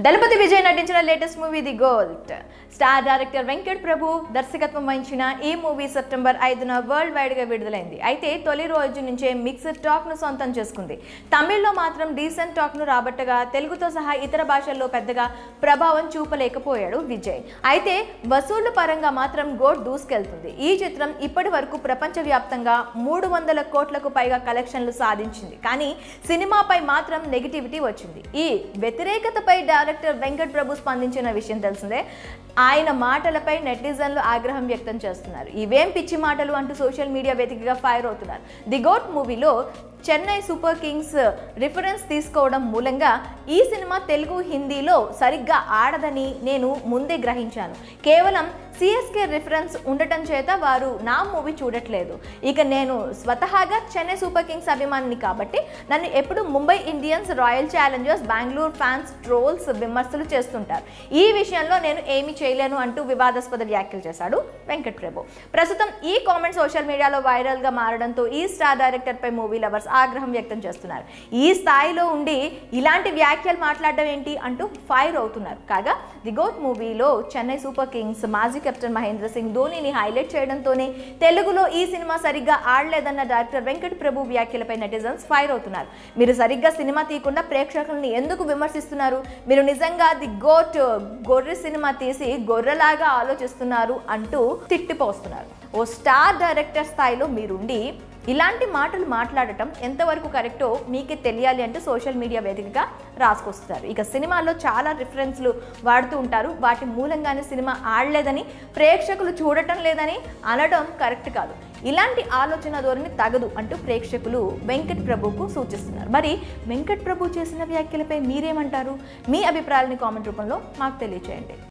దళపతి విజయ్ నటించిన latest movie the గోల్డ్. Star director Venkat Prabhu దర్శకత్వం వహించిన ఈ మూవీ సెప్టెంబర్ 5న వరల్డ్ వైడ్ గా విడుదలైంది. అయితే తొలి రోజు నుంచే మిక్స్డ్ టాక్ ను సొంతం చేసుకుంది. తమిళ్లో మాత్రం డీసెంట్ టాక్ ను రాబట్టగా తెలుగుతో సహా ఇతర భాషల్లో పెద్దగా ప్రభావం చూపలేకపోయాడు విజయ్. అయితే వసూళ్ల పరంగా మాత్రం గోల్డ్ దూసుకెళ్తుంది. ఈ చిత్రం ఇప్పటి వరకు ప్రపంచవ్యాప్తంగా 300 కోట్లకు పైగా కలెక్షన్లు సాధించింది. కానీ సినిమాపై మాత్రం నెగిటివిటీ వచ్చింది. ఈ వ్యతిరేకతపై డైరెక్టర్ వెంకట్ ప్రభు స్పందించిన విషయం తెలిసిందే. ఆయన మాటలపై నెటిజన్లు ఆగ్రహం వ్యక్తం చేస్తున్నారు. ఇవేం పిచ్చి మాటలు అంటూ సోషల్ మీడియా వేదికగా ఫైర్ అవుతున్నారు. ది గోట్ మూవీలో చెన్నై సూపర్ కింగ్స్ రిఫరెన్స్ తీసుకోవడం మూలంగా ఈ సినిమా తెలుగు హిందీలో సరిగ్గా ఆడదని నేను ముందే గ్రహించాను. కేవలం సిఎస్కే రిఫరెన్స్ ఉండటం చేత వారు నా మూవీ చూడట్లేదు. ఇక నేను స్వతహాగా చెన్నై సూపర్ కింగ్స్ అభిమానిని కాబట్టి నన్ను ఎప్పుడు Mumbai Indians, royal Challengers, Bengaluru fans trolls విమర్శలు చేస్తుంటారు. ఈ విషయంలో నేను ఏమీ చేయలేను అంటూ వివాదాస్పద వ్యాఖ్యలు చేశాడు వెంకట్ ప్రభు. ప్రస్తుతం ఈ కామెంట్ సోషల్ మీడియాలో వైరల్ గా మారడంతో ఈ స్టార్ డైరెక్టర్ పై మూవీ లవర్స్ ఆగ్రహం వ్యక్తం చేస్తున్నారు. ఈ స్థాయిలో ఉండి ఇలాంటి వ్యాఖ్యలు మాట్లాడడం ఏంటి అంటూ ఫైర్ అవుతున్నారు. కాగా ది గోట్ మూవీలో చెన్నై సూపర్ కింగ్స్ మాజీ కెప్టెన్ మహేంద్ర సింగ్ ధోనీని హైలైట్ చేయడంతోనే తెలుగులో ఈ సినిమా సరిగ్గా ఆడలేదన్న డైరెక్టర్ వెంకట్ ప్రభు వ్యాఖ్యలపై నెటిజన్స్ ఫైర్ అవుతున్నారు. మీరు సరిగ్గా సినిమా తీయకుండా ప్రేక్షకులను ఎందుకు విమర్శిస్తున్నారు? మీరు నిజంగా ది గోట్ గొర్రె సినిమా తీసి గొర్రెలాగా ఆలోచిస్తున్నారు అంటూ తిట్టిపోస్తున్నారు. ఓ స్టార్ డైరెక్టర్ స్థాయిలో మీరుండి ఇలాంటి మాటలు మాట్లాడటం ఎంతవరకు కరెక్టో మీకే తెలియాలి అంటూ సోషల్ మీడియా వేదికగా రాసుకొస్తారు. ఇక సినిమాల్లో చాలా రిఫరెన్స్లు వాడుతూ ఉంటారు. వాటి మూలంగానే సినిమా ఆడలేదని, ప్రేక్షకులు చూడటం లేదని అనడం కరెక్ట్ కాదు. ఇలాంటి ఆలోచన ధోరణి తగదు అంటూ ప్రేక్షకులు వెంకట్ ప్రభుకు సూచిస్తున్నారు. మరి వెంకట్ ప్రభు చేసిన వ్యాఖ్యలపై మీరేమంటారు? మీ అభిప్రాయాలని కామెంట్ రూపంలో మాకు తెలియజేయండి.